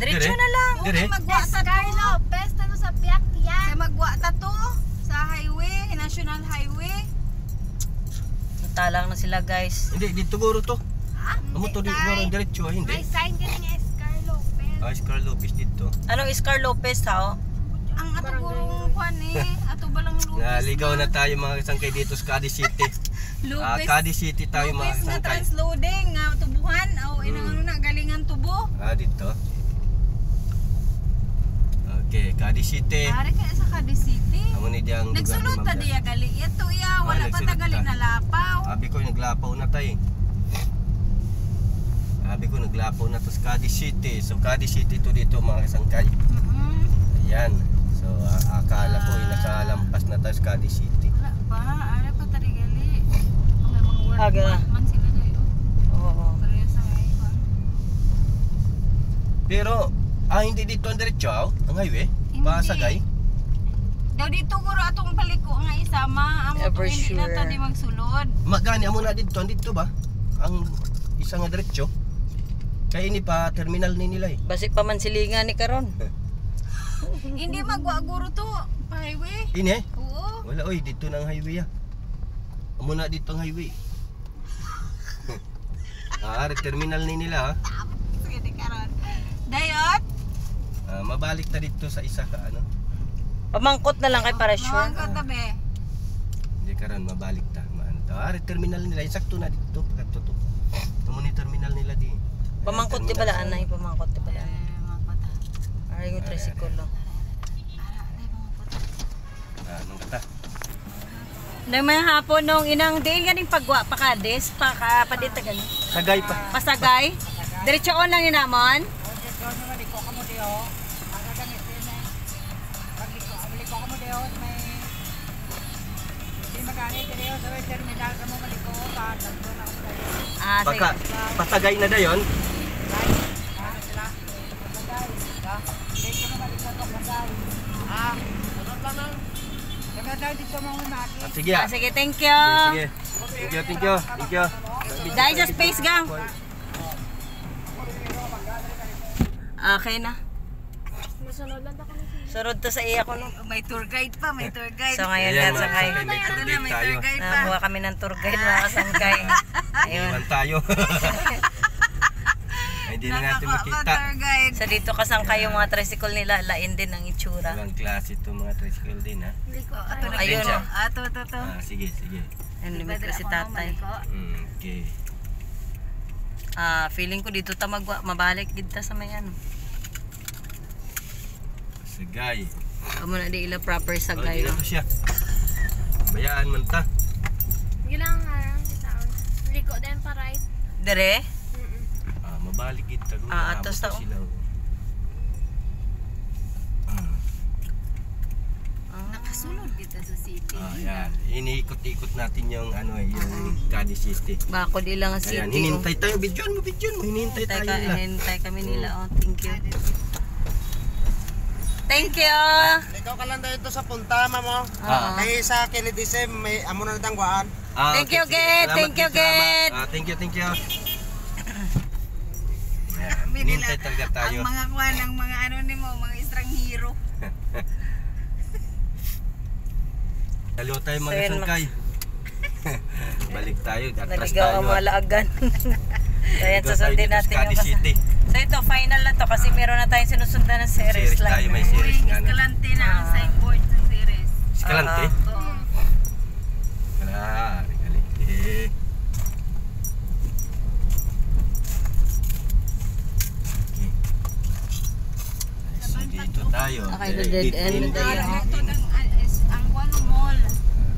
Diretso na lang. Dire. Magwa ta to. Best ano sa piyak yan. Kaya magwa ta to sa highway, national highway. Talang na sila guys. Hindi, dito guro to. Ha? Amo to dito guro diretso, May hindi. sign ka ng Escar Lopez. Ah, Scar Lopez dito. Anong Scar Lopez ha? Ang ato gurong kwan ato balang Lupis. Naligaw na tayo mga kasangkay dito sa Cadiz City. Lupis. Cadiz City tayo mga Lupis na kasangkay. transloading nga tubuhan. Inang ano na galingan tubo. Dito. Okay, Cadiz City. Ari kaya sa Cadiz City. Amo ni diyang Nagsulod ta diya gali. Ito wala pa ta nagsulod gali ta. na lapaw. Sabi ko naglapaw na tayo. Sabi ko naglapaw na to sa Cadiz City. So Cadiz City to dito mga kasangkay. Ayan. So akala ko nakalampas na tayo sa Cadiz City. Wala pa, ari pa ta gali. May mga work Aga. man sila dayo. Oo. Pareha sa highway. Pero hindi dito ang diretso ang highway. Hindi. Pasagay. Daw dito guro atong paliko nga isama amo Ever tong hindi na sure. ta di magsulod. Magani amo na dito ba? Ang isa nga diretso. Kaya ini pa terminal ni nila eh. Basi pa man silingan ni karon. Hindi magwa guro to pa highway. Ini Oo. wala oy dito na ang highway Amo na dito ang highway. Terminal ni nila Sige di karon. Dayot. mabalik na dito sa isa ka ano. Pamangkot na lang kay para sure. Mawag ka tabi. Hindi karon mabalik ta. Maano to? Terminal nila sakto na dito pagkato to. Amo ni terminal nila di. Pamangkot di bala anay, pamangkot di bala. Mapata. Ari yung tricycle lang. Anong kata? Nang mga hapon nung inang diin ganing pagwa pa Cadiz, padita gani. Sagay pa. Pasagay. Diretsoon lang yun namon. Sige. Baka pasagay na dayon. Sige Sige, thank you. Sige. Thank you. Dahil sa space gang. Okay na. Masunod lang ako ng Surod to sa iya ko no. May tour guide pa, may tour guide. So ngayon Ayan, nga sa mga kay. kasangkay, may Ito tour na, guide may tayo. tour guide pa. Nakuha kami ng tour guide mga kasangkay. Ayun. Iwan tayo. Hindi na natin Nakakuha pa makita. tour guide. Sa dito kasangkay yung mga tricycle nila, lain din ang itsura. Ibang klase itong mga tricycle din ha. Ato na Ayun. kayo. Ato. Sige. Ang limit ko si tatay. Okay. Feeling ko dito ta mabalik dito sa may ano. Sagay. Amo na di ila proper Okay sagay. na to siya. Bayaan man ta. Gilang harang sa taon. Liko din pa right. Dire? Mabalik kita. Atos ta. Nakasulod dito sa city. Ayan. Iniikot-ikot natin yung yung Cadiz City. Bakod ilang city. Ayan, hinintay tayo. Bidyon mo. Hinintay tayo nila. Hinintay kami nila. Oh, thank you. Thank you. Ikaw ka lang dito sa punta, mamo. Kaya sa Kilidisem, may amo na natangguan. Thank you, sige. Ged. Salamat, Thank you, salamat. Ged. Thank you. Ayan, hinintay talaga tayo. Ang mga kwan, ang mga ano ni mo, mga estranghero. Dalawa tayo mga So, yun, sangkay. Balik tayo. Atras Naligaw tayo. ang mga laagan. So yan, susundin natin yung Cadiz City. So ito, final na to kasi meron na tayong sinusundan ng series Series tayo, lang. may series nga na. Escalante na ang signboard sa series. Escalante? Oo. Galing. Okay. So dito tayo. Okay, the dead end na tayo. Ito ang Walo Mall.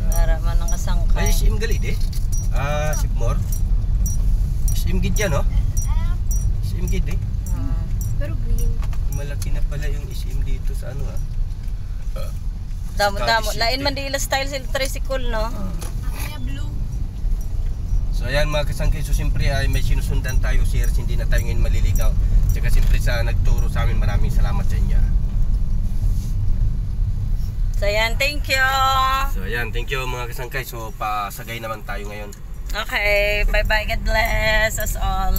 Para man ang Ay, kasangkay. SM Galid Sigmore. SM Gid yan, no? SM Gid Pero green. Malaki na pala yung SM dito sa ano Damo. Cadiz Lain City. man di ila style sa tricycle, no? Kaya blue. So ayan mga kasangkay, so siyempre ay may sinusundan tayo series, hindi na tayo ngayon maliligaw. Tsaka siyempre sa nagturo sa amin, maraming salamat sa inyo. So yan, thank you. So ayan, thank you mga kasangkay. So pasagay naman tayo ngayon. Okay, bye-bye. God bless us all.